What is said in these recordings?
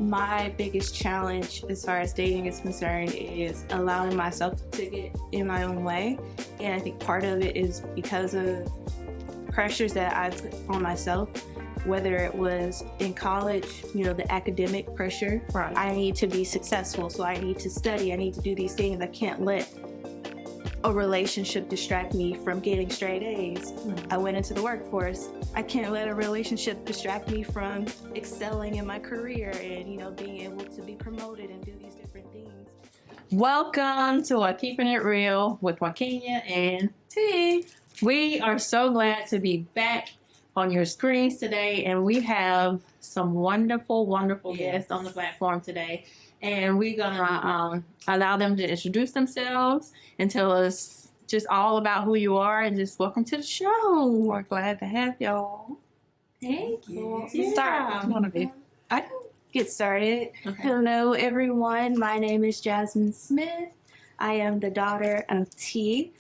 My biggest challenge as far as dating is concerned is allowing myself to get in my own way. And I think part of it is because of pressures that I put on myself, whether it was in college, the academic pressure. Right. I need to be successful, so I need to study, I need to do these things. I can't let a relationship distract me from getting straight A's. I went into the workforce. I can't let a relationship distract me from excelling in my career and, being able to be promoted and do these different things. Welcome to Keeping It Real with Wa-Keepin and T. We are so glad to be back on your screens today, and we have some wonderful guests on the platform today. And we're gonna allow them to introduce themselves and tell us just all about who you are, and just welcome to the show. We're glad to have y'all. Thank you. Start. One of you. I can get started. Okay. Hello, everyone. My name is Jasmine Smith. I am the daughter of T.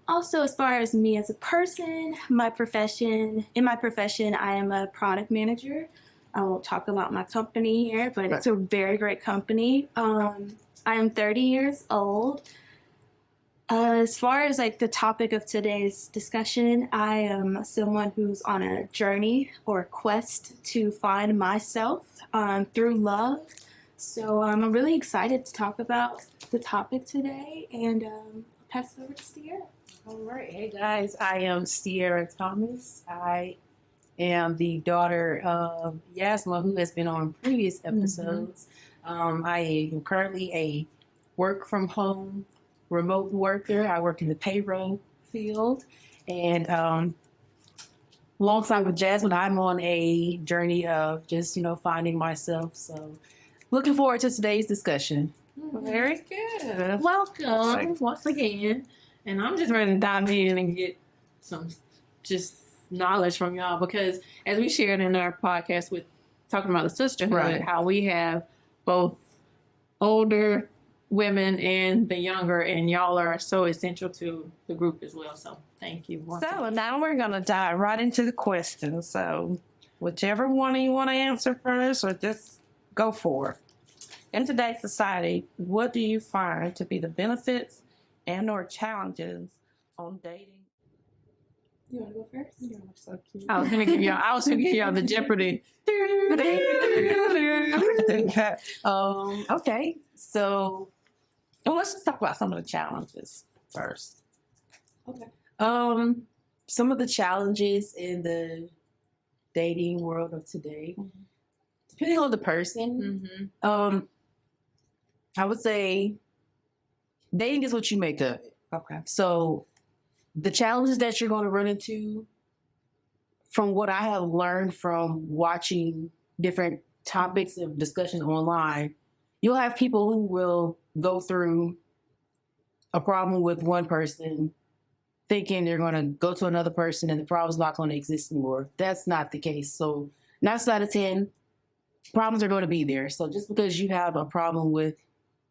Also, as far as me as a person, in my profession, I am a product manager. I won't talk about my company here, but it's a very great company. I am 30 years old. As far as the topic of today's discussion, I am someone who's on a journey or a quest to find myself through love. So I'm really excited to talk about the topic today, and pass it over to Sierra. All right. Hey, guys. I am Sierra Thomas. I am the daughter of Yasma, who has been on previous episodes. I am currently a work-from-home remote worker. I work in the payroll field. And alongside with Jasmine, I'm on a journey of just, finding myself. So looking forward to today's discussion. Very good. Welcome once again. And I'm just ready to dive in and get some just knowledge from y'all, because as we shared in our podcast with talking about the sisterhood, how we have both older women and the younger, and y'all are so essential to the group as well. So thank you. So now we're going to dive right into the questions. So whichever one of you want to answer first, or just go for it. In today's society, what do you find to be the benefits and or challenges on dating? You want to go first? You're so cute. I was gonna give y'all the Jeopardy. Okay, so let's just talk about some of the challenges first. Okay. Some of the challenges in the dating world of today, depending on the person, I would say dating is what you make of it. Okay. So the challenges that you're going to run into, from what I have learned from watching different topics of discussion online, you'll have people who will go through a problem with one person thinking they're going to go to another person and the problem's not going to exist anymore. That's not the case. So 9 out of 10, problems are going to be there. So just because you have a problem with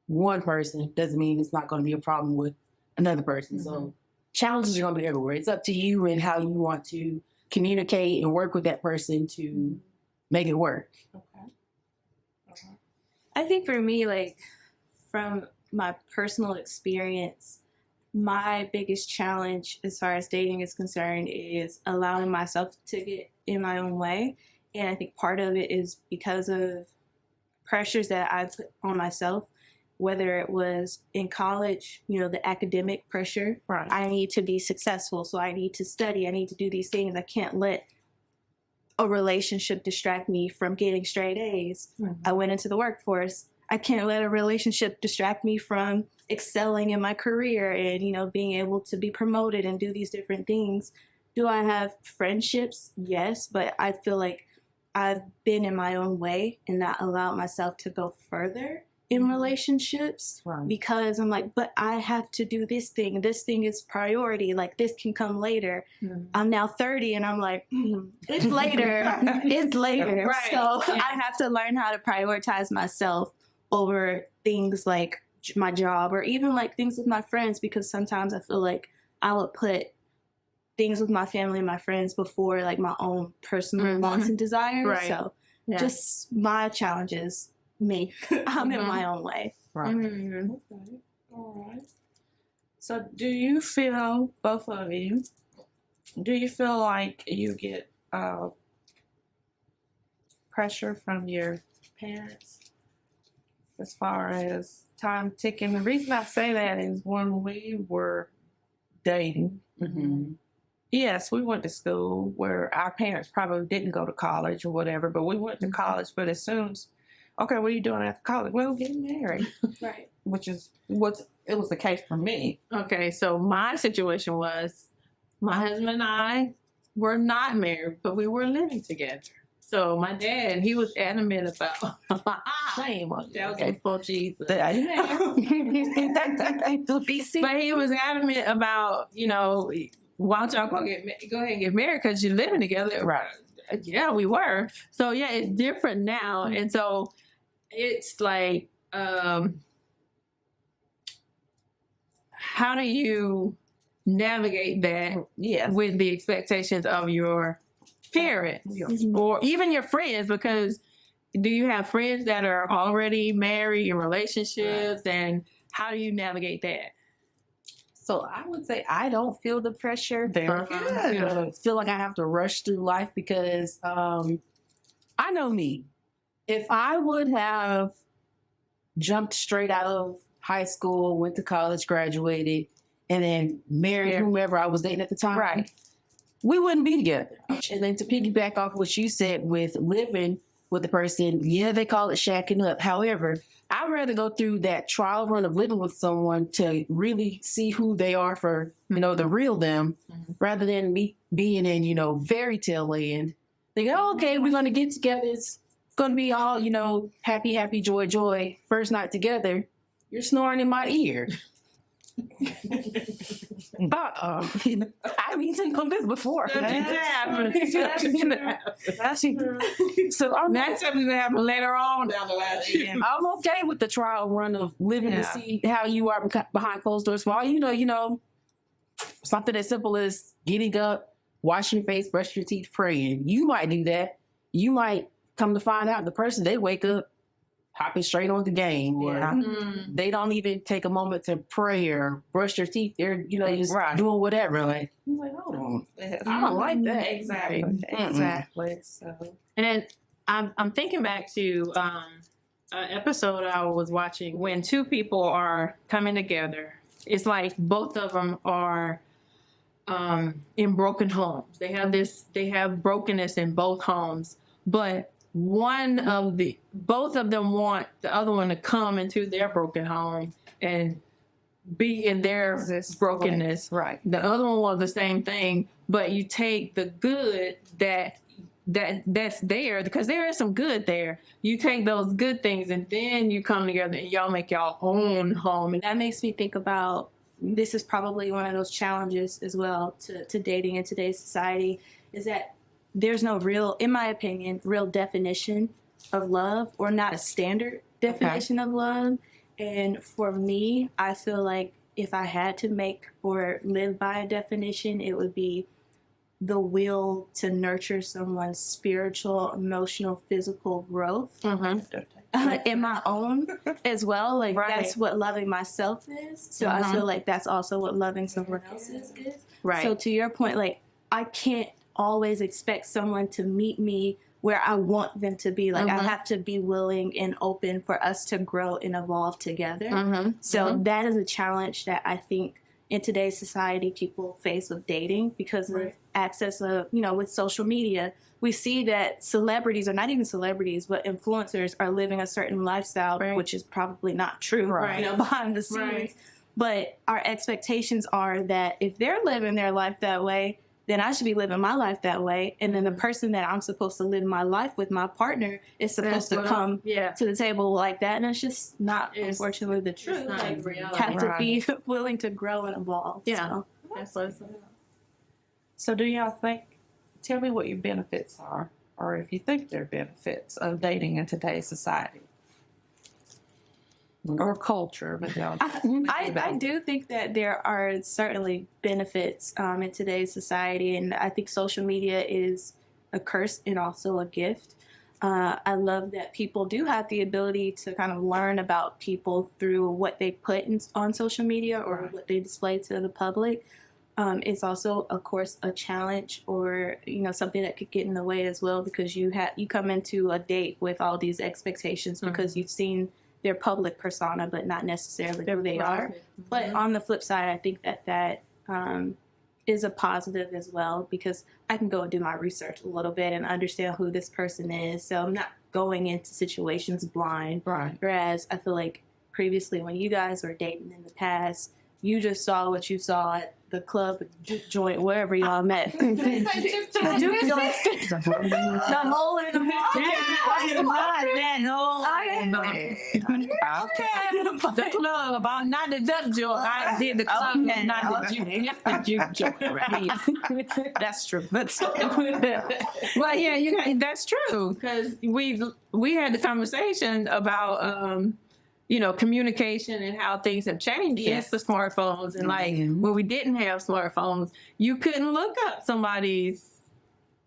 one person doesn't mean it's not going to be a problem with another person. So challenges are going to be everywhere. It's up to you and how you want to communicate and work with that person to make it work. Okay. I think for me, from my personal experience, my biggest challenge as far as dating is concerned is allowing myself to get in my own way. And I think part of it is because of pressures that I put on myself, whether it was in college, the academic pressure. Right. I need to be successful, so I need to study, I need to do these things. I can't let a relationship distract me from getting straight A's. I went into the workforce. I can't let a relationship distract me from excelling in my career and, being able to be promoted and do these different things. Do I have friendships? Yes, but I feel like I've been in my own way and not allowed myself to go further in relationships because I'm like, but I have to do this thing. This thing is priority. This can come later. I'm now 30 and I'm like, it's later. It's later. Right. So I have to learn how to prioritize myself over things like my job or even things with my friends, because sometimes I feel like I would put things with my family and my friends before like my own personal wants and desires. Right. So Yeah. just my challenges, me. I'm in my own way. Right. Mhm. Okay. All right. So, do you feel, both of you, do you feel like you get pressure from your parents as far as time ticking? The reason I say that is when we were dating, Mm-hmm. yes, we went to school where our parents probably didn't go to college or whatever, but we went to college. But as soon as, okay, what are you doing after college? Well, getting married, Right. which is what it was the case for me. Okay, so my situation was my husband and I were not married, but we were living together. So my dad, he was adamant about Shame on you. that was Okay. before Jesus. BC. But he was adamant about, why don't y'all go ahead and get married because you're living together. Right. Yeah, we were. So yeah, it's different now. And so it's like, how do you navigate that Yes. with the expectations of your parents or even your friends? Because do you have friends that are already married in relationships, and how do you navigate that? So I would say I don't feel the pressure. Very good. Feel like I have to rush through life because I know me. If I would have jumped straight out of high school, went to college, graduated, and then married whomever I was dating at the time, Right. we wouldn't be together. And then to piggyback off what you said with living with the person, yeah, they call it shacking up. However, I'd rather go through that trial run of living with someone to really see who they are for, the real them, rather than me being in, fairy tale land. Thinking, oh, okay, we're going to get together. It's going to be all, happy, happy, joy, joy. First night together, you're snoring in my ear. I've seen this before. That's So That's something that happened later on down the line. I'm okay with the trial run of living to see how you are behind closed doors. For all something as simple as getting up, washing your face, brushing your teeth, praying. You might do that. You might come to find out the person, they wake up hopping straight on the game, or they don't even take a moment to pray or brush their teeth. They're just doing whatever. Like, I'm like, hold on, I don't like that. Exactly. Right. Exactly. So. And then I'm thinking back to an episode I was watching when two people are coming together. It's like both of them are in broken homes. They have brokenness in both homes, but both of them want the other one to come into their broken home and be in their brokenness. Right. The other one wants the same thing, but you take the good that's there, because there is some good there. You take those good things and then you come together and y'all make y'all own home. And That makes me think about, this is probably one of those challenges as well to dating in today's society, is that there's no real, in my opinion, real definition of love, or not a standard definition of love. And for me, I feel like if I had to make or live by a definition, it would be the will to nurture someone's spiritual, emotional, physical growth in my own as well. Like, that's what loving myself is. So I feel like that's also what loving someone else is. Right. So to your point, like, I can't always expect someone to meet me where I want them to be. Like, I have to be willing and open for us to grow and evolve together. So that is a challenge that I think in today's society people face with dating, because of access of, with social media. We see that celebrities, or not even celebrities, but influencers are living a certain lifestyle, which is probably not true, behind the scenes. But our expectations are that if they're living their life that way, then I should be living my life that way. And then the person that I'm supposed to live my life with, my partner, is supposed to come to the table like that. And it's just not, unfortunately, the truth. Like, have to be willing to grow and evolve. Yeah. So do y'all think, tell me what your benefits are, or if you think there are benefits of dating in today's society. or culture. But y'all- I do think that there are certainly benefits in today's society, and I think social media is a curse and also a gift. I love that people do have the ability to kind of learn about people through what they put on social media or what they display to the public. It's also, of course, a challenge or something that could get in the way as well, because you come into a date with all these expectations because you've seen their public persona, but not necessarily who they are. But on the flip side, I think that is a positive as well, because I can go and do my research a little bit and understand who this person is. So I'm not going into situations blind. Right. Whereas I feel like previously when you guys were dating in the past, you just saw what you saw at the club, joint, wherever y'all met. The hole in the The club, not the duck joint. I did the club, not the juke joint. Right? That's true. Well, yeah, that's true, because we had the conversation about communication and how things have changed since the smartphones. And like when we didn't have smartphones, you couldn't look up somebody's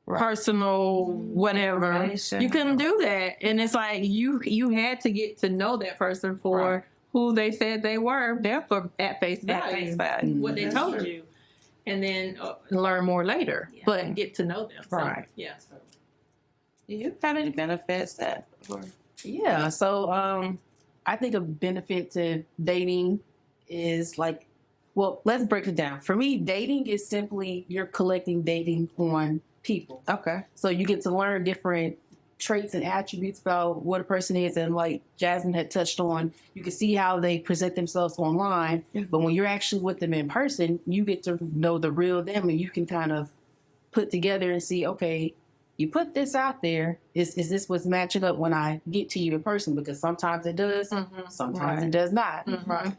personal whatever. You couldn't do that. And it's like you had to get to know that person for who they said they were, therefore at face value, what they told you. And then learn more later, but get to know them. So, yeah. So. Do you have any benefits that? Yeah. So I think a benefit to dating is like, well, let's break it down. For me, dating is simply you're collecting dating on people. Okay. So you get to learn different traits and attributes about what a person is. And like Jasmine had touched on, you can see how they present themselves online. But when you're actually with them in person, you get to know the real them, and you can kind of put together and see, okay, you put this out there. Is this what's matching up when I get to you in person? Because sometimes it does, sometimes it does not.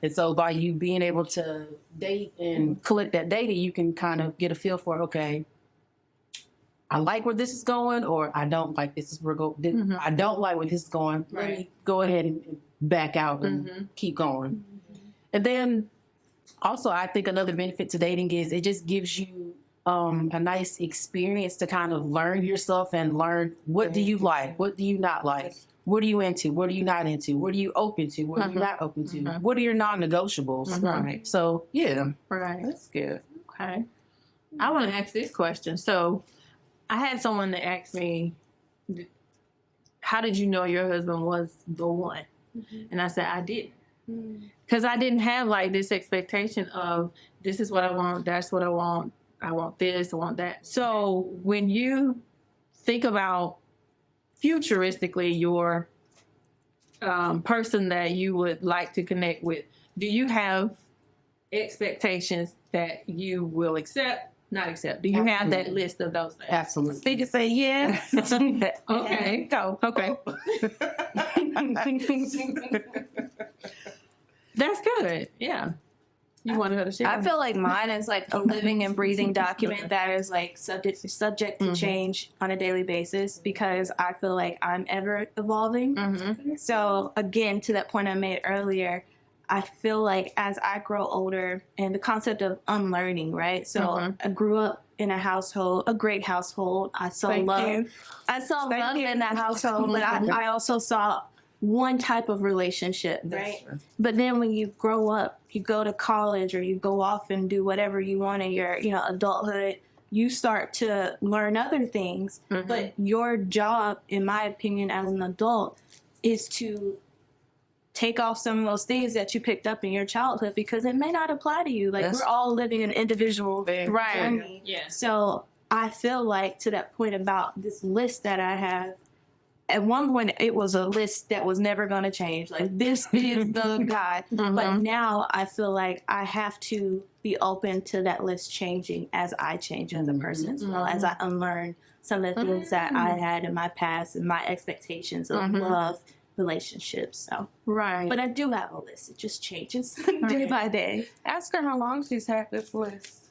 And so by you being able to date and collect that data, you can kind of get a feel for, okay, I like where this is going, or I don't like this. I don't like where this is going. Let me go ahead and back out and keep going. And then also, I think another benefit to dating is it just gives you a nice experience to kind of learn yourself and learn what do you like, what do you not like, what are you into, what are you not into, what are you open to, what are you not open to, what are your non-negotiables. Right. So yeah, Right. That's good. Okay. I want to ask this question. So I had someone that asked me, how did you know your husband was the one? And I said, I didn't. Because I didn't have like this expectation of this is what I want, that's what I want this, I want that. So when you think about futuristically your person that you would like to connect with, do you have expectations that you will accept? Not accept. Do you have that list of those things? absolutely. Speaker say yes. Okay. Go. Okay. That's good. Yeah. You want her to share? I feel like mine is like a living and breathing document that is like subject to change on a daily basis, because I feel like I'm ever evolving. So again, to that point I made earlier, I feel like as I grow older, and the concept of unlearning, right? So I grew up in a great household. I saw love. I saw love in that household, but I also saw one type of relationship, right? But then when you grow up, you go to college or you go off and do whatever you want in your, adulthood, you start to learn other things. But your job, in my opinion, as an adult, is to take off some of those things that you picked up in your childhood, because it may not apply to you. Like, we're all living an individual journey. Yeah. So I feel like, to that point about this list that I have, at one point it was a list that was never going to change. Like, this is the guy. But now I feel like I have to be open to that list changing as I change as a person, as well as I unlearn some of the things that I had in my past and my expectations of love, relationships. So but I do have a list. It just changes day by day. Ask her how long she's had this list.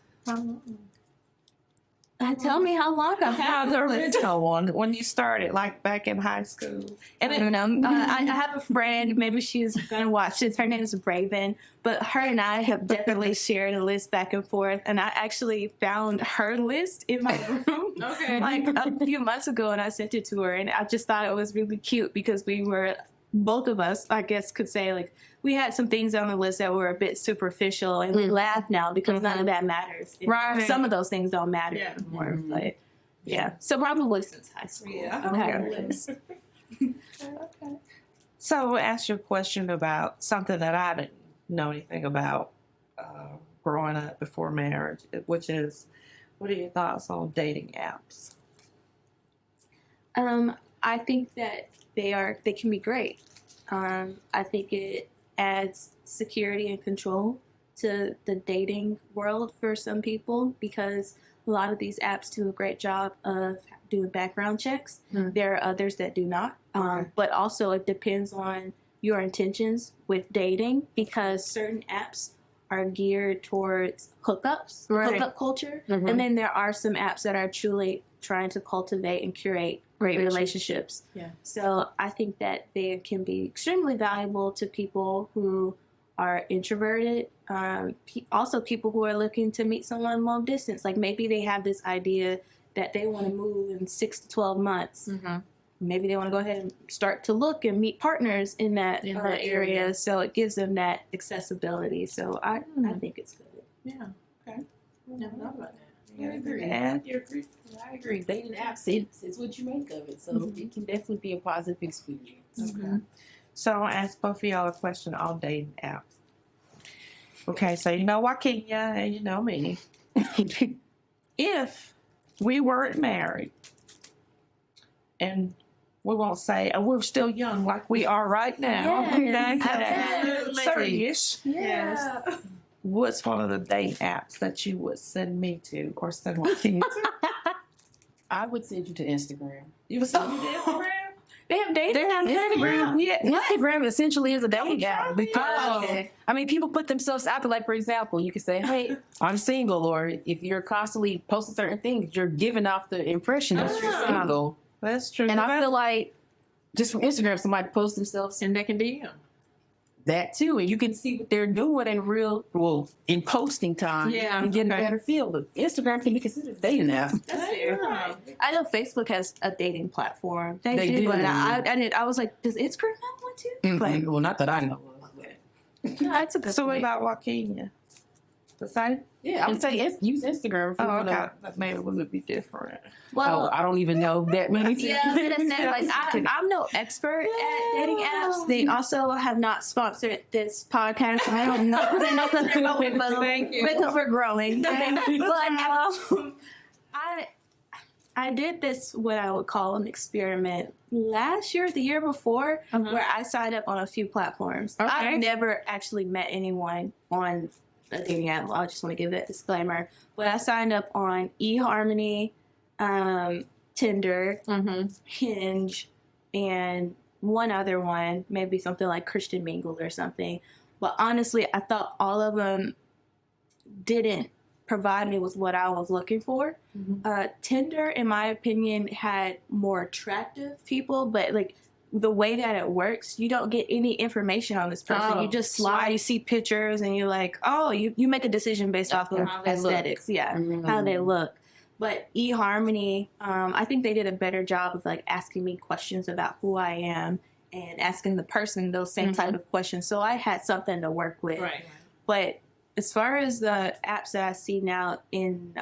Tell me how long I've How had the this list. original one when you started, like back in high school. I don't know. I have a friend, maybe she's going to watch this. Her name is Raven, but her and I have definitely shared a list back and forth. And I actually found her list in my room like a few months ago, and I sent it to her. And I just thought it was really cute because we were, both of us, I guess, could say, like, we had some things on the list that were a bit superficial, and we laugh now because none of that matters. Right. Some of those things don't matter Yeah. anymore. But yeah, so probably since high school. Yeah. I've had a list. So we'll ask you a question about something that I didn't know anything about growing up before marriage, which is, what are your thoughts on dating apps? I think that they can be great. I think it adds security and control to the dating world for some people because a lot of these apps do a great job of doing background checks. There are others that do not. But also it depends on your intentions with dating because certain apps are geared towards hookups, hookup culture. And then there are some apps that are truly trying to cultivate and curate great relationships. Yeah. So I think that they can be extremely valuable to people who are introverted. Also people who are looking to meet someone long distance. Like maybe they have this idea that they want to move in 6 to 12 months. Maybe they want to go ahead and start to look and meet partners in that area. So it gives them that accessibility. So I think it's good. Yeah. Okay. Never thought about that. I agree. I agree. Dating apps, it's what you make of it. So it can definitely be a positive experience. Okay. So I'll ask both of y'all a question on dating apps. Okay, so you know Wa-Keepin and you know me. If we weren't married, and we won't say, and we're still young like we are right now. Yes, absolutely. 30-ish. Yes. What's one of the dating apps that you would send me to or send Wa-Keepin to? I would send you to Instagram. You would send me to Instagram? They have dating. They have Instagram. Yeah, Instagram essentially is a dating app because I mean, people put themselves out there. Like for example, you could say, "Hey, I'm single," or if you're constantly posting certain things, you're giving off the impression that you're single. That's true. And I feel like just from Instagram, somebody posts themselves And they can DM. that too, and you can see what they're doing in posting time. Yeah, and get a okay. better feel. But Instagram can be considered a dating app. That's fair. I know Facebook has a dating platform. They do. But I was like, does Instagram have one too? But Well, not that I know of. no, that's a good So what point. about Wa-Keepin? The same? Yeah, I would say use Instagram. If you Oh, wanna- okay. That maybe it would be different. Well, I don't even know that many. yeah, I'm no expert at dating apps. They also have not sponsored this podcast. I don't know. They know that they're going, but Thank you. because we're growing. But I did this what I would call an experiment last year, the year before, where I signed up on a few platforms. Okay. I've never actually met anyone on a dating app. I just want to give that disclaimer. But I signed up on eHarmony, Tinder, Hinge, and one other one, maybe something like Christian Mingle or something. But honestly, I thought all of them didn't provide me with what I was looking for. Tinder, in my opinion, had more attractive people, but like the way that it works, you don't get any information on this person. Oh, you just slide, you see pictures, and you're like, oh, you make a decision based off of How they look. aesthetics. Yeah, how they look. But eHarmony, I think they did a better job of like asking me questions about who I am and asking the person those same type of questions. So I had something to work with. Right. But as far as the apps that I see now in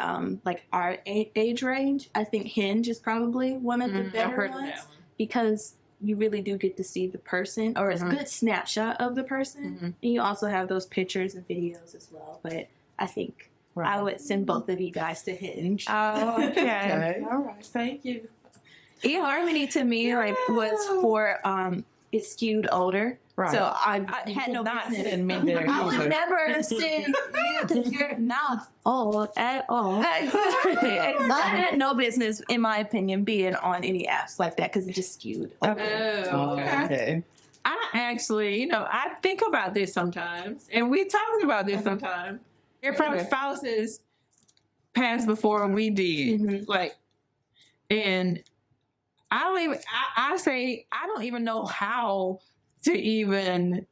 like our age range, I think Hinge is probably one of the I've better heard of ones that one. because you really do get to see the person or a good snapshot of the person. And you also have those pictures and videos as well. But I think I would send both of you guys to Hinge. Oh, okay. Okay. All right. Thank you. eHarmony to me like was for it skewed older. Right. So I had no not business. send me there I would either. never send you because you're not old at all. I had no business, in my opinion, being on any apps like that because it just skewed. Okay. Oh, okay. Okay. I actually, I think about this sometimes, and we talk about this sometimes. If our spouses passed before we did. Mhm. Like, and I don't even, I say, I don't even know how to even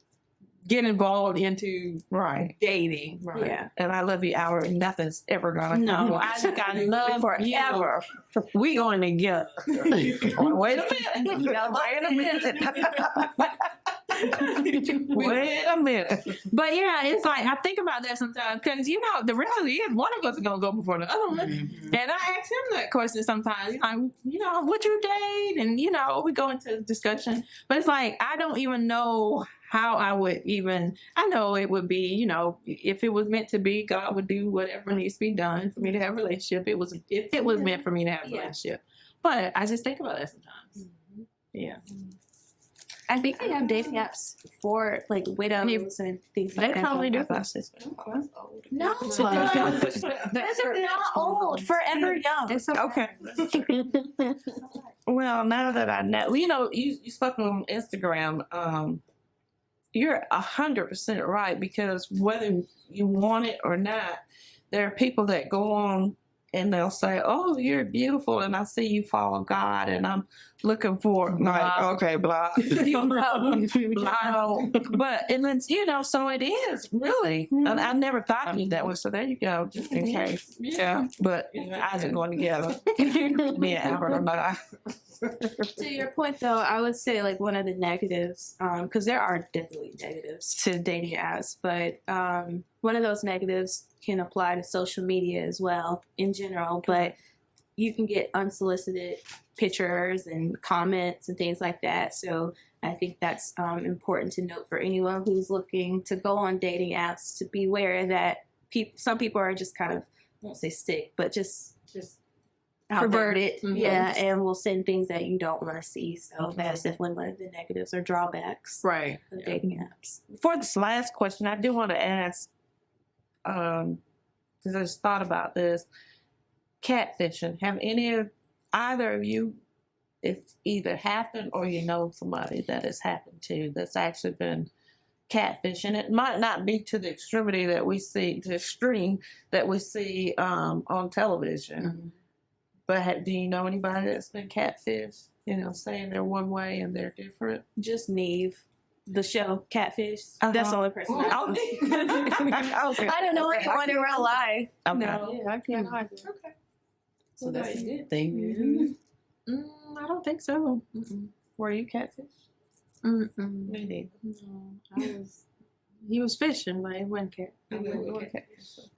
get involved into dating. Yeah. And I love you, Albert. Nothing's ever gonna No. I think I love forever. We going together. Wait a minute. Wait a minute. Wait a minute. But yeah, it's like I think about that sometimes because you know the reality is one of us is gonna go before the other one. And I ask him that question sometimes. I'm, you know, would you date? And you know, we go into discussion. But it's like I don't even know how I would even. I know it would be, you know, if it was meant to be, God would do whatever needs to be done for me to have a relationship. It was if it was meant for me to have a relationship. But I just think about that sometimes. Yeah. I think they have dating apps for like widows and things like They that. probably do. No, That's those are not old. Forever young. It's Okay. Well, now that I know, you know, you spoke on Instagram. You're 100% right because whether you want it or not, there are people that go on and they'll say, "Oh, you're beautiful," and I see you follow God, and I'm looking for like, okay, blah, blah. But and then you know, so it is really. And I never thought of it that way. So there you go, just in case. Yeah, but you know, eyes are going together. Me and Albert are not. To your point, though, I would say like one of the negatives, because there are definitely negatives to dating apps, but one of those negatives can apply to social media as well in general. But you can get unsolicited pictures and comments and things like that. So I think that's important to note for anyone who's looking to go on dating apps to be aware that some people are just kind of, I won't say sick, but just perverted, yeah, and will send things that you don't want to see. So that's definitely one of the negatives or drawbacks Right. of dating apps. For this last question, I do want to ask, because I just thought about this, catfishing. Have either of you, it's either happened or you know somebody that has happened to that's actually been catfishing? It might not be to the extreme that we see on television. But do you know anybody that's been catfished? You know, saying they're one way and they're different? Just Neve, the show Catfish. That's the only person. Okay. I don't know anyone in real life. Okay. No. Yeah, I can't hide it. Okay. So that's a good thing. I don't think so. Were you catfished? Me neither. No, he was fishing, but it wasn't cat.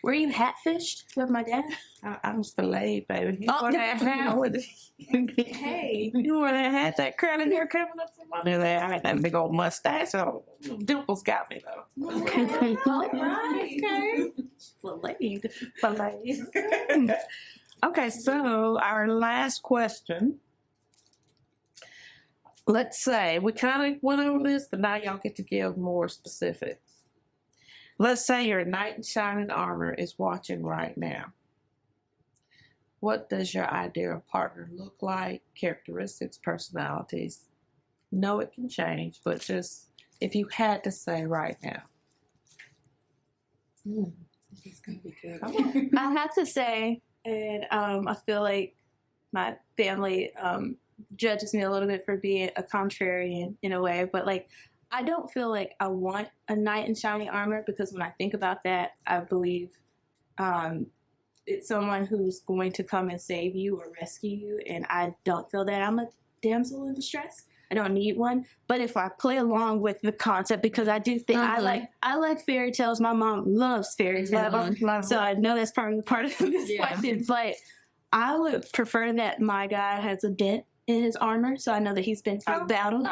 Were you hatfished with my dad? I was filleted, baby. You Oh, wore that hat with Hey. You wore that hat, that curly hair coming up from under there. I had that big old mustache. So dimples got me though. Okay. Okay. Filleted. Okay, so our last question. Let's say we kind of went over this, but now y'all get to give more specifics. Let's say your knight in shining armor is watching right now. What does your ideal partner look like? Characteristics, personalities? No, it can change, but just if you had to say right now. I have to say, and I feel like my family judges me a little bit for being a contrarian in a way, but like I don't feel like I want a knight in shining armor, because when I think about that, I believe it's someone who's going to come and save you or rescue you, and I don't feel that I'm a damsel in distress. I don't need one. But if I play along with the concept, because I do think I like fairy tales. My mom loves fairy tales, so I know that's probably part of this question. But I would prefer that my guy has a dent in his armor, so I know that he's been through battle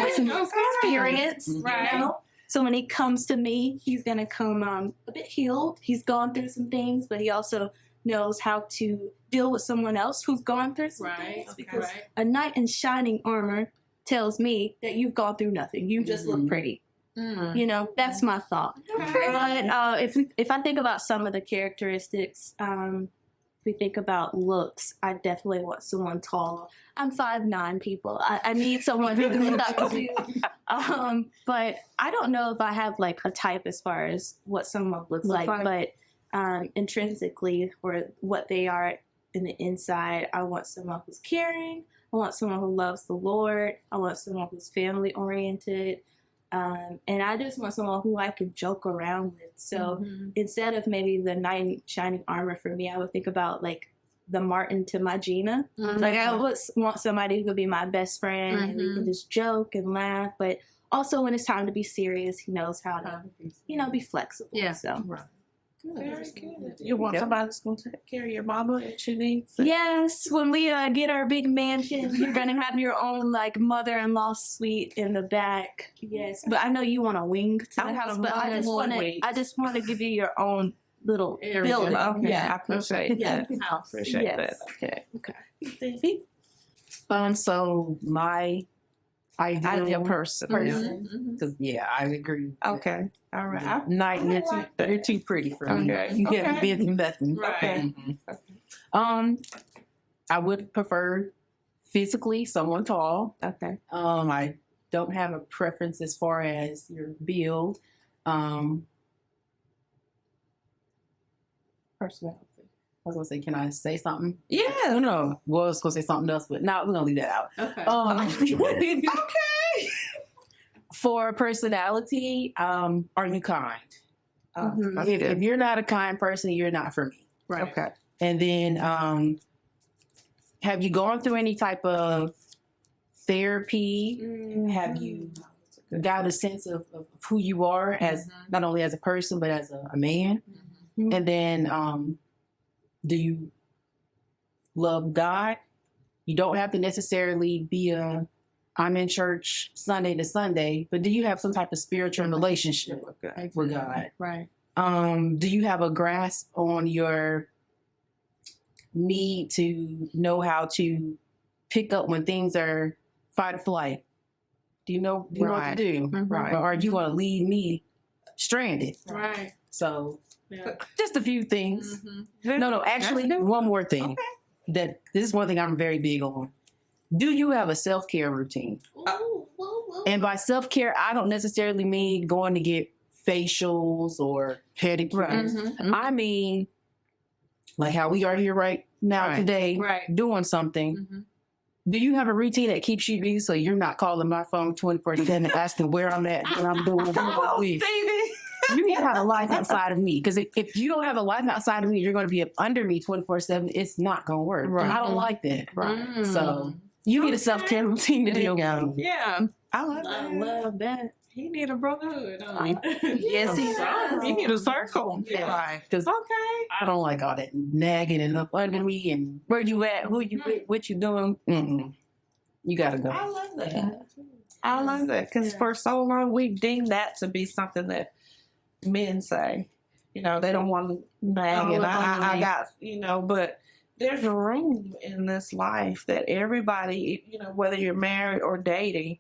with some experience. Right. You know? So when he comes to me, he's gonna come a bit healed. He's gone through some things, but he also knows how to deal with someone else who's gone through some things. Because a knight in shining armor tells me that you've gone through nothing. You just look pretty. You know, that's my thought. But if I think about some of the characteristics, if we think about looks, I definitely want someone tall. I'm 5'9", people. I need someone who can look up to. But I don't know if I have like a type as far as what someone looks like. But intrinsically or what they are in the inside. I want someone who's caring. I want someone who loves the Lord. I want someone who's family oriented. And I just want someone who I can joke around with. So instead of maybe the knight in shining armor for me, I would think about like the Martin to my Gina. Like I would want somebody who could be my best friend and we can just joke and laugh. But also when it's time to be serious, he knows how to, be flexible. Yeah. So. Right. Very good. You want somebody that's going to take care of your mama if she needs it? Yes, when we get our big mansion, you're gonna have your own like mother-in-law suite in the back. Yes, but I know you want a wing to the I want house, a but I just more want to. wing. I just want to give you your own little Area. building. Okay, Yeah. I appreciate Yeah. that. I appreciate Yes. that. Okay. Stevie? So my ideal Person. because I agree. Okay. All right. Night, you're too pretty for me. Okay. You haven't Okay. been through nothing. Right. I would prefer physically someone tall. Okay. I don't have a preference as far as your build. Personality. I was gonna say, can I say something? Yeah. No. Well, I was gonna say something else, but no, we're gonna leave that out. Okay. Okay. For personality, are you kind? If you're not a kind person, you're not for me. Right. Okay. And then, have you gone through any type of therapy? Have you got a sense of who you are as not only as a person but as a man? And then, do you love God? You don't have to necessarily be I'm in church Sunday to Sunday, but do you have some type of spiritual relationship with God? Right. Do you have a grasp on your need to know how to pick up when things are fight or flight? Do you know what to do? Right. Or are you going to leave me stranded? Right. So Yeah. just a few things. No, actually, one more thing. This is one thing I'm very big on. Do you have a self-care routine? And by self-care, I don't necessarily mean going to get facials or pedicures. I mean, like how we are here right now today, doing something. Do you have a routine that keeps you busy so you're not calling my phone 24/7 asking where I'm at, what I'm doing? You need to have a life outside of me, because if you don't have a life outside of me, you're going to be up under me 24/7. It's not going to work. Right. I don't like that. So you need a self-care routine to deal with. Yeah. I love that. I love that. He need a brotherhood. Yes, he does. He need a circle. Yeah. Right. Because Okay. I don't like all that nagging and up under me and where you at, who you with, what you doing. You got to go. I love that. I love that because for so long we deemed that to be something that men say. They don't want to nag, and I got, but there's a room in this life that everybody, whether you're married or dating,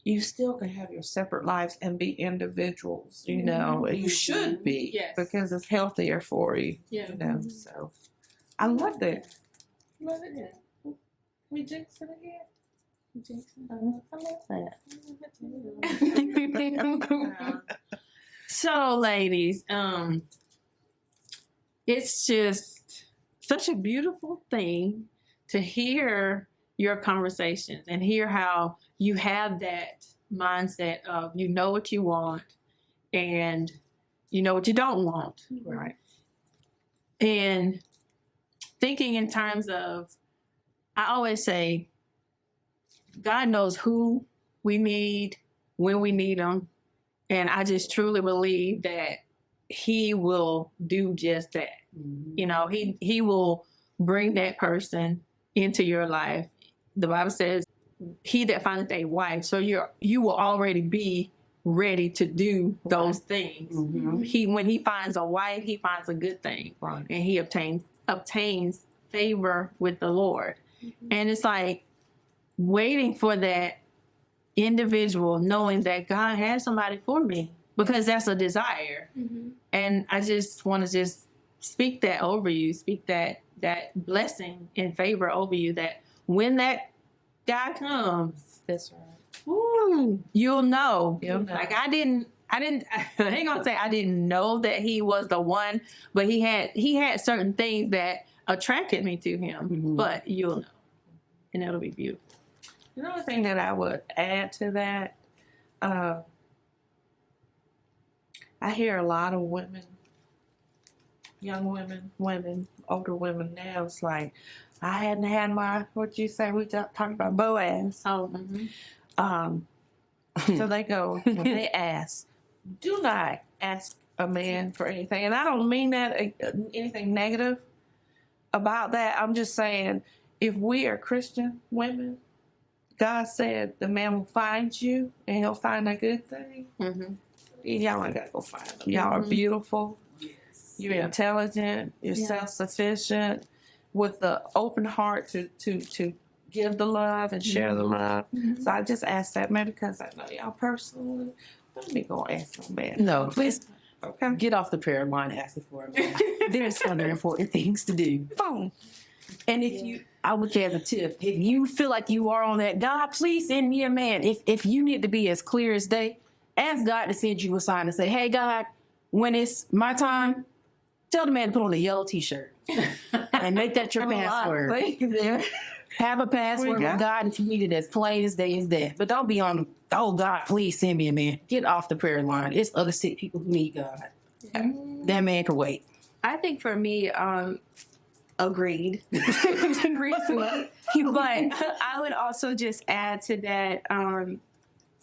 you still can have your separate lives and be individuals. You should be, because it's healthier for you. So I love that. Love it. We jinx it again. So, ladies, it's just such a beautiful thing to hear your conversations and hear how you have that mindset of you know what you want and you know what you don't want. Right. And thinking in terms of, I always say, God knows who we need, when we need them. And I just truly believe that he will do just that. He will bring that person into your life. The Bible says, he that findeth a wife. So you will already be ready to do those things. When he finds a wife, he finds a good thing. Right. And he obtains favor with the Lord. And it's like waiting for that individual, knowing that God has somebody for me, because that's a desire. And I just want to just speak that over you, speak that blessing and favor over you, that when that guy comes, That's right. you'll know. You'll know. Like I didn't I ain't gonna say I didn't know that he was the one, but he had certain things that attracted me to him. Mhm. But you'll know, and it'll be beautiful. Another thing that I would add to that, I hear a lot of women, young women, older women now. It's like, I hadn't had my, what you say, we talking about Boaz. Oh, So they go, when they ask, do not ask a man for anything. And I don't mean that anything negative about that. I'm just saying, if we are Christian women, God said the man will find you and he'll find a good thing. Y'all ain't got to go find them. Y'all are beautiful. You're intelligent. You're self-sufficient with the open heart to give the love and share the love. So I just asked that maybe because I know y'all personally. Let me go ask no man. No, please Okay. get off the prayer line asking for a man. There's other important things to do. Boom. And if you, I would say as a tip, if you feel like you are on that, God, please send me a man. If you need to be as clear as day, ask God to send you a sign and say, hey, God, when it's my time, tell the man to put on a yellow T-shirt and make that your password. Have a password with God if you need it as plain as day is that. But don't be on, oh, God, please send me a man. Get off the prayer line. It's other sick people who need God. That man can wait. I think for me, agreed. Agreed to it. But I would also just add to that,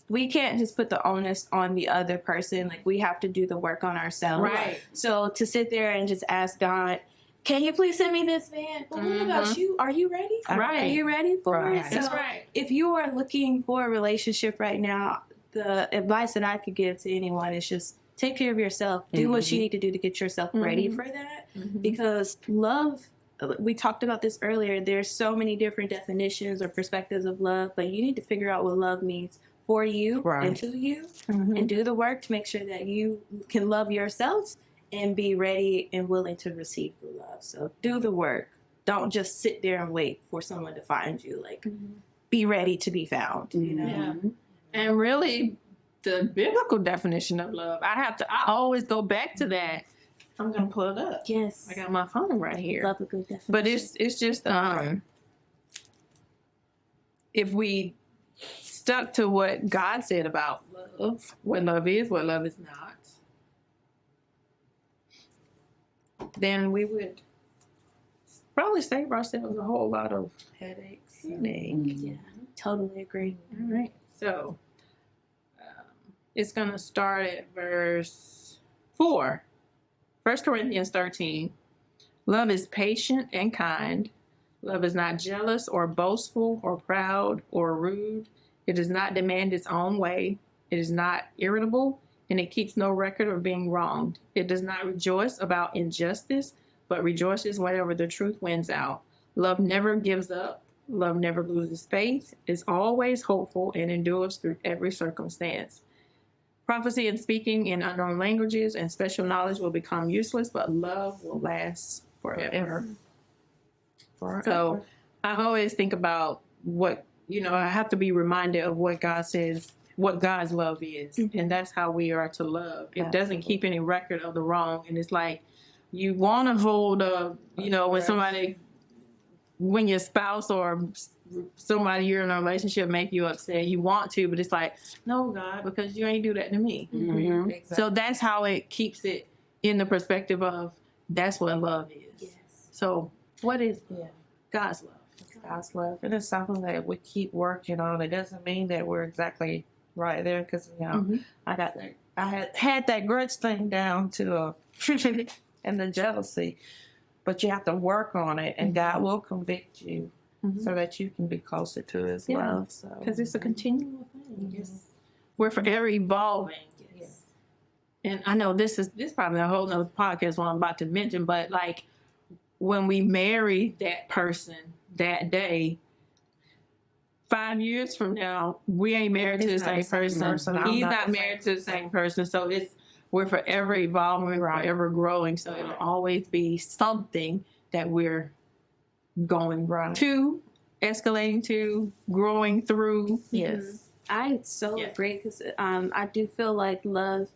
we can't just put the onus on the other person. Like, we have to do the work on ourselves. Right. So to sit there and just ask God, can you please send me this man? But what about you? Are you ready? Right. Are you ready for Right. it? So That's right. if you are looking for a relationship right now, the advice that I could give to anyone is just take care of yourself. Do what you need to do to get yourself ready for that. Because love, we talked about this earlier, there's so many different definitions or perspectives of love, but you need to figure out what love means for you and to you, and do the work to make sure that you can love yourself and be ready and willing to receive the love. So do the work. Don't just sit there and wait for someone to find you. Like, be ready to be found, you know? Yeah. And really, the biblical definition of love, I always go back to that. I'm gonna pull it up. Yes. I got my phone right here. Love a good definition. But it's just if we stuck to what God said about love, what love is, what love is not, then we would probably save ourselves a whole lot of headaches. Yeah, totally agree. All right. So it's going to start at verse 4. 1 Corinthians 13. Love is patient and kind. Love is not jealous or boastful or proud or rude. It does not demand its own way. It is not irritable, and it keeps no record of being wronged. It does not rejoice about injustice, but rejoices whenever the truth wins out. Love never gives up. Love never loses faith, is always hopeful, and endures through every circumstance. Prophecy and speaking in unknown languages and special knowledge will become useless, but love will last forever. So I always think about what, I have to be reminded of what God says, what God's love is. And that's how we are to love. It doesn't keep any record of the wrong. And it's like, you want to hold when your spouse or somebody you're in a relationship make you upset, you want to, but it's like, no, God, because you ain't do that to me. Exactly. So that's how it keeps it in the perspective of that's what love is. Yes. So what is love? God's love. God's love. It is something that we keep working on. It doesn't mean that we're exactly right there because, I had that grudge thing down to and the jealousy, but you have to work on it and God will convict you so that you can be closer to his love. So Because it's a continual thing. We're forever evolving. Yes. And I know this probably a whole nother podcast what I'm about to mention, but like when we marry that person that day, 5 years from now, we ain't married to the same person. He's not married to the same person. So we're forever evolving, forever growing. So it'll always be something that we're going to, escalating to, growing through. Yes. I so agree because I do feel like love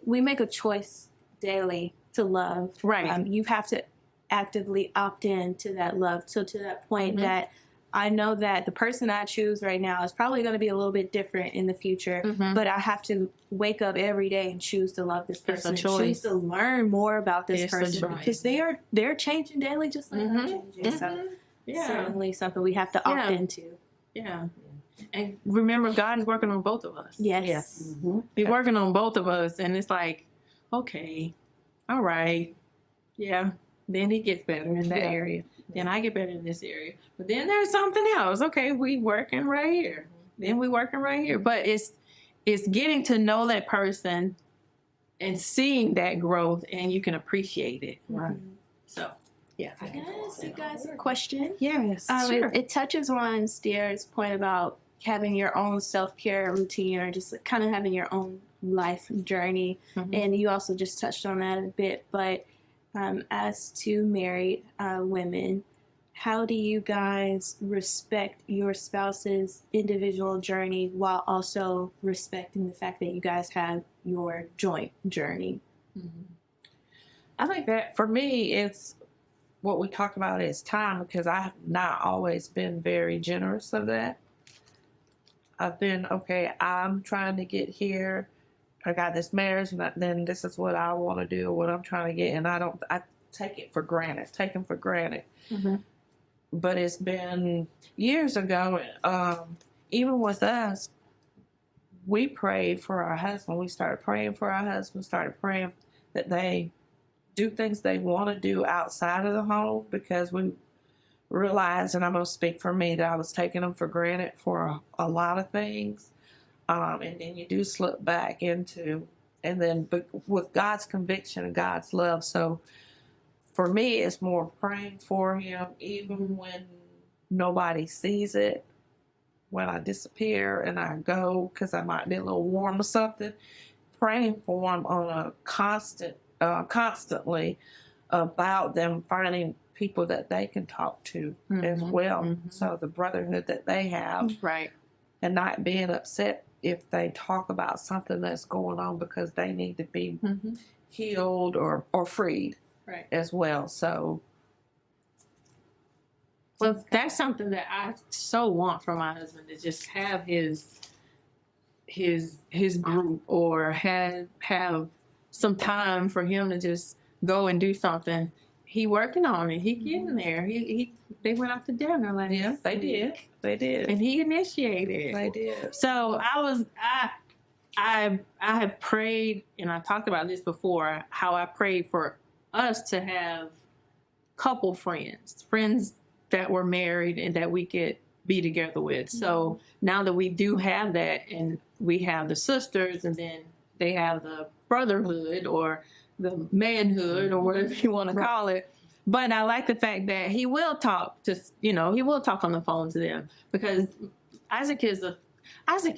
we make a choice daily to love. Right. You have to actively opt in to that love. So to that point Mhm. that I know that the person I choose right now is probably going to be a little bit different in the future, Mhm. but I have to wake up every day and choose to love this It's a person, and choice. choose to learn more about this It's a person choice. because they're changing daily just like I'm Mhm. changing. So Mhm. Yeah. certainly something we have to opt Yeah. into. Yeah. And remember, God is working on both of us. Yes. He's working on both of us, and it's like, okay, all right, yeah. Then he gets better in that Yeah. area. Then I get better in this area. But then there's something else. Okay, we working right here. Then we working right here. But it's getting to know that person and seeing that growth, and you can appreciate it. Right. So, yeah. I can ask you guys a question. Yes, sure. It touches on Stier's point about having your own self-care routine or just kind of having your own life journey. Mhm. And you also just touched on that a bit. But as two married women, how do you guys respect your spouse's individual journey while also respecting the fact that you guys have your joint journey? I think that for me, it's what we talk about is time, because I have not always been very generous of that. I've been, okay, I'm trying to get here. I got this marriage, and then this is what I want to do, what I'm trying to get. And I take it for granted, taken for granted. Mhm. But it's been years ago, even with us, we prayed for our husband. We started praying for our husband, started praying that they do things they want to do outside of the home, because we realized, and I'm going to speak for me, that I was taking them for granted for a lot of things. And then you do slip back into, and then but with God's conviction and God's love. So for me, it's more praying for him, even when nobody sees it. When I disappear and I go because I might be a little warm or something, praying for them on a constantly about them finding people that they can talk to as Mhm. well. Mhm. So the brotherhood that they have, Right. and not being upset if they talk about something that's going on, because they need to be Mhm. healed or freed Right. as well. So Well, that's something that I so want from my husband, to just have his group, or have some time for him to just go and do something. He working on it. He getting there. They went out to dinner last yeah, they did. week, They did. and he initiated. They did. So I have prayed, and I talked about this before, how I prayed for us to have couple friends that were married and that we could be together with. So now that we do have that, and we have the sisters, and then they have the brotherhood or the manhood or whatever you want to call it. But I like the fact that he will talk he will talk on the phone to them, because Isaac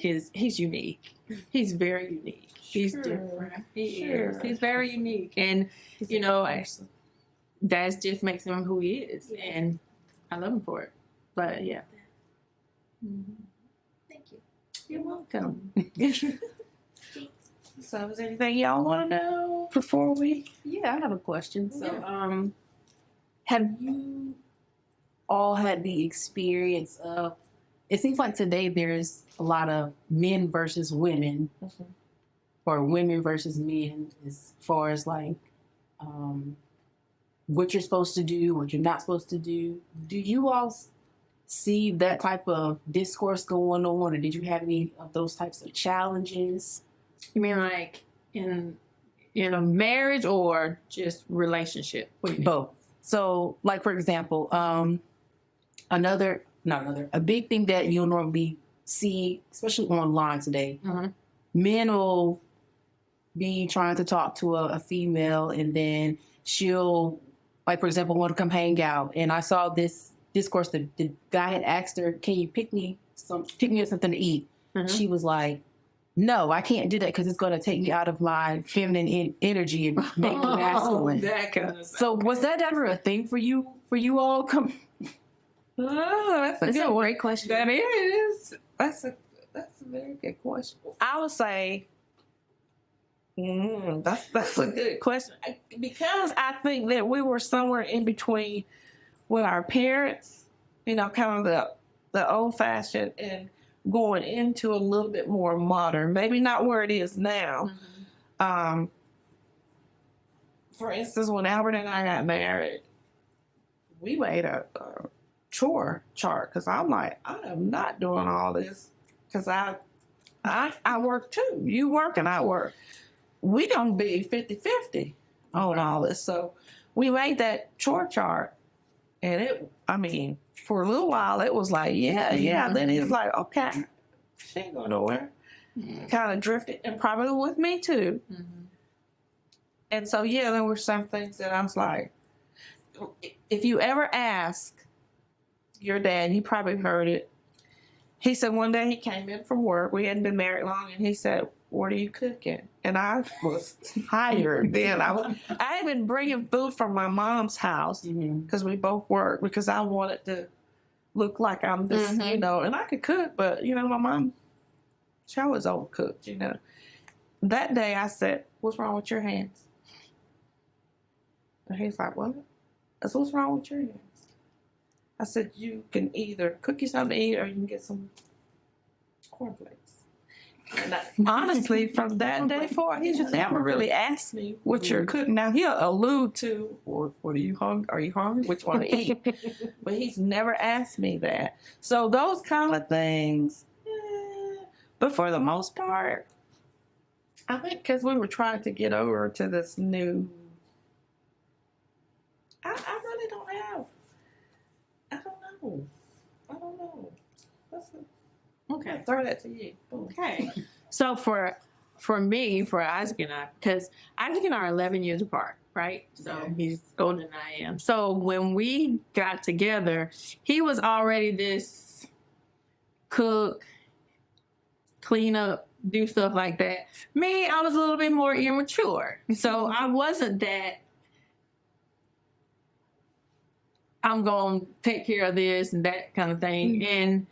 he's unique. He's very unique. He's different. He is. He's very unique. And, that just makes him who he is. Yeah. And I love him for it. But, yeah. Thank you. You're welcome. So is there anything y'all want to know before we? Yeah, I have a question. So, Yeah. have you all had the experience of? It seems like today there's a lot of men versus women, or women versus men, as far as like what you're supposed to do, what you're not supposed to do. Do you all see that type of discourse going on, or did you have any of those types of challenges? You mean like in a marriage or just relationship? What do you mean? Both. So, like for example, a big thing that you'll normally see, especially online today, Mhm. men will be trying to talk to a female, and then she'll, like for example, want to come hang out. And I saw this discourse. The guy had asked her, "Can you pick me up something to eat?" Mhm. She was like, "No, I can't do that because it's going to take me out of my feminine energy and make me masculine." That kind of So was that ever a thing for you all? Oh, that's a That's good a one. great question. That is. That's a very good question. I would say That's a good question. Because I think that we were somewhere in between with our parents, you know, kind of the old fashioned and going into a little bit more modern. Maybe not where it is now. For instance, when Albert and I got married, we made a chore chart because I'm like, I am not doing all this because I work too. You work and I work. We don't be 50-50 on all this. So we made that chore chart, and for a little while it was like, yeah. Then he was like, okay, she ain't going nowhere. Kind of drifted, and probably with me too. And so, yeah, there were some things that I was like, if you ever ask your dad, you probably heard it. He said one day he came in from work. We hadn't been married long, and he said, "What are you cooking?" And I was tired then. I had been bringing food from my mom's house because we both worked, because I wanted to look like I'm this, you know, and I could cook, but, you know, my mom, she always overcooked, you know. That day I said, "What's wrong with your hands?" And he's like, "What?" I said, "What's wrong with your hands?" I said, "You can either cook you something to eat or you can get some cornflakes." And honestly, from that day forward, he just never really asked me what you're cooking. Now, he'll allude to, "What are you hungry? Are you hungry? Which one to eat?" But he's never asked me that. So those kind of things. But for the most part, I think because we were trying to get over to this new, I really don't have. I don't know. Okay. Throw that to you. Okay. So for me, for Isaac and I, because Isaac and I are 11 years apart, right? So he's older than I am. So when we got together, he was already this cook, clean up, do stuff like that. Me, I was a little bit more immature. So I wasn't that, I'm going to take care of this and that kind of thing. And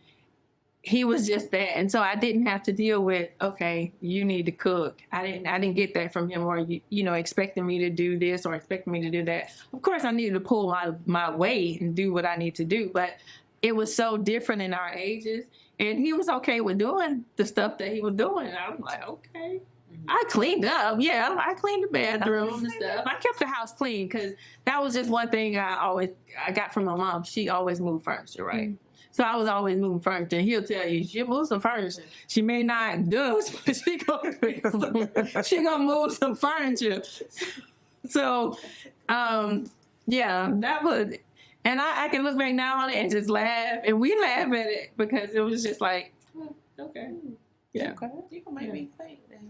he was just that. And so I didn't have to deal with, okay, you need to cook. I didn't get that from him, or, you know, expecting me to do this or expecting me to do that. Of course, I needed to pull my weight and do what I need to do. But it was so different in our ages. And he was okay with doing the stuff that he was doing. And I was like, okay. I cleaned up. Yeah, I cleaned the bathroom and stuff. I kept the house clean because that was just one thing I got from my mom. She always moved furniture, right? So I was always moving furniture. And he'll tell you, she moved some furniture. She may not do it, but she gonna move some furniture. So, yeah, that was, and I can look back now on it and just laugh, and we laugh at it because it was just like, okay, yeah. Okay, you can make me think then.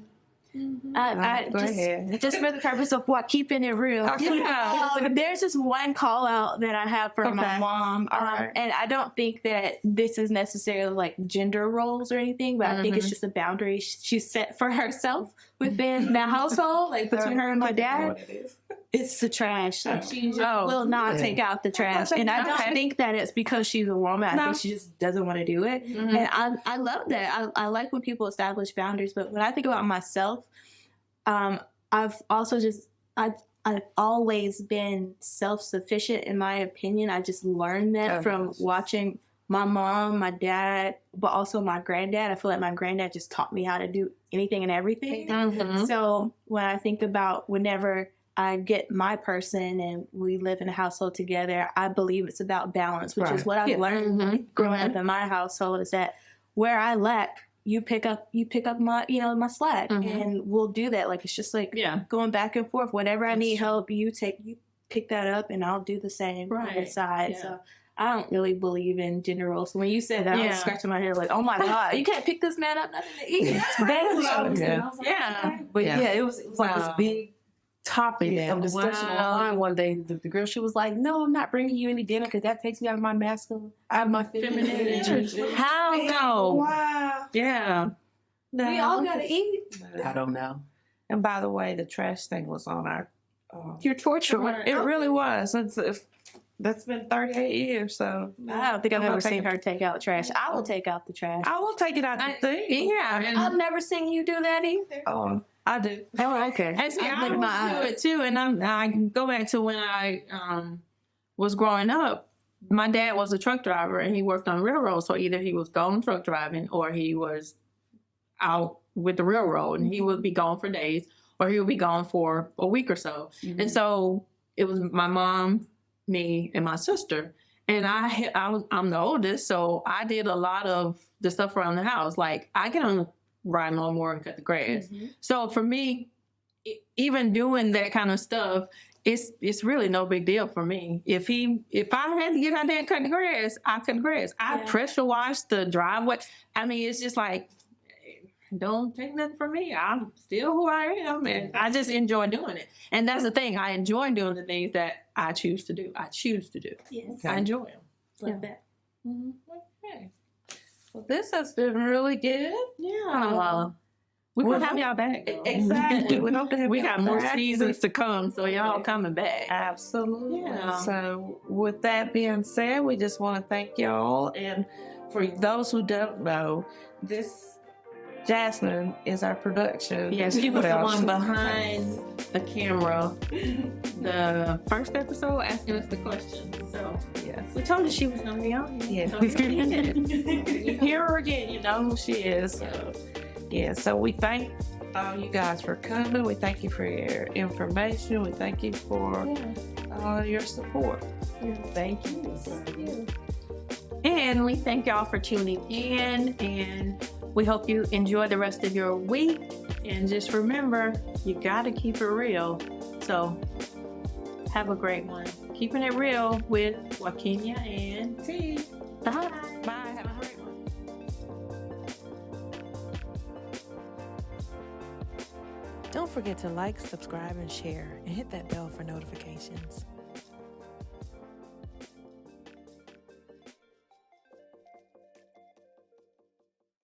Just for the purpose of keeping it real. There's this one call out that I have for my mom, and I don't think that this is necessarily like gender roles or anything, but I think it's just a boundary she set for herself within the household, like between her and my dad. It's the trash. Like she just will not take out the trash, and I don't think that it's because she's a woman. I think she just doesn't want to do it, and I love that. I like when people establish boundaries, but when I think about myself, I've also I've always been self-sufficient in my opinion. I just learned that from watching my mom, my dad, but also my granddad. I feel like my granddad just taught me how to do anything and everything. So when I think about whenever I get my person and we live in a household together, I believe it's about balance, which is what I've learned growing up in my household, is that where I lack, you pick up my, my slack, and we'll do that. Like, it's just like going back and forth. Whenever I need help, you pick that up, and I'll do the same on the side. So I don't really believe in gender roles. So when you said that, I was scratching my head like, oh my God, you can't pick this man up nothing to eat. That's crazy. But it was like this big topic of discussion online one day. The girl, she was like, "No, I'm not bringing you any dinner because that takes me out of my masculine, out of my feminine energy." How no? Wow. Yeah. No. We all gotta eat. I don't know. And by the way, the trash thing was on our. You're torturing. It really was. That's been 38 years, so. I don't think I've ever seen her take out trash. I will take out the trash. I will take it out the thing. Yeah. I've never seen you do that either. I do. Oh, okay. And see, I I blink always my do eyes. it too. And I can go back to when I was growing up. My dad was a truck driver and he worked on railroads. So either he was gone truck driving or he was out with the railroad and he would be gone for days or he would be gone for a week or so. Mm-hmm. And so it was my mom, me, and my sister. And I'm the oldest, so I did a lot of the stuff around the house. Like I get on the ride lawnmower and cut the grass. So for me, even doing that kind of stuff, it's really no big deal for me. If I had to get out there and cut the grass, I cut the grass. I Yeah. pressure wash the driveway. I mean, it's just like, don't take nothing from me. I'm still who I am, and I just enjoy doing it. And that's the thing. I enjoy doing the things that I choose to do. Yes. I enjoy them. Love that. Okay. Well, this has been really good. Yeah. We Well, will have y'all back. Exactly. We hope to have We y'all got more back. seasons to come, so y'all coming back. Absolutely. Yeah. So, with that being said, we just want to thank y'all. And for those who don't know, this Jasmine is our production. Yes, she was the Well, one she's- behind the camera. The first episode asking us the questions. So Yes. we told her she was gonna be on. Yeah. So here she is. You hear her again, you know who she is. So, yeah, so we thank all you guys for coming. We thank you for your information. We thank you for your support. Thank you. And we thank y'all for tuning in, and we hope you enjoy the rest of your week. And just remember, you gotta keep it real. So have a great one. Keeping it real with Wa-Keepin and T. Bye. Bye. Have a great one. Don't forget to like, subscribe, and share, and hit that bell for notifications.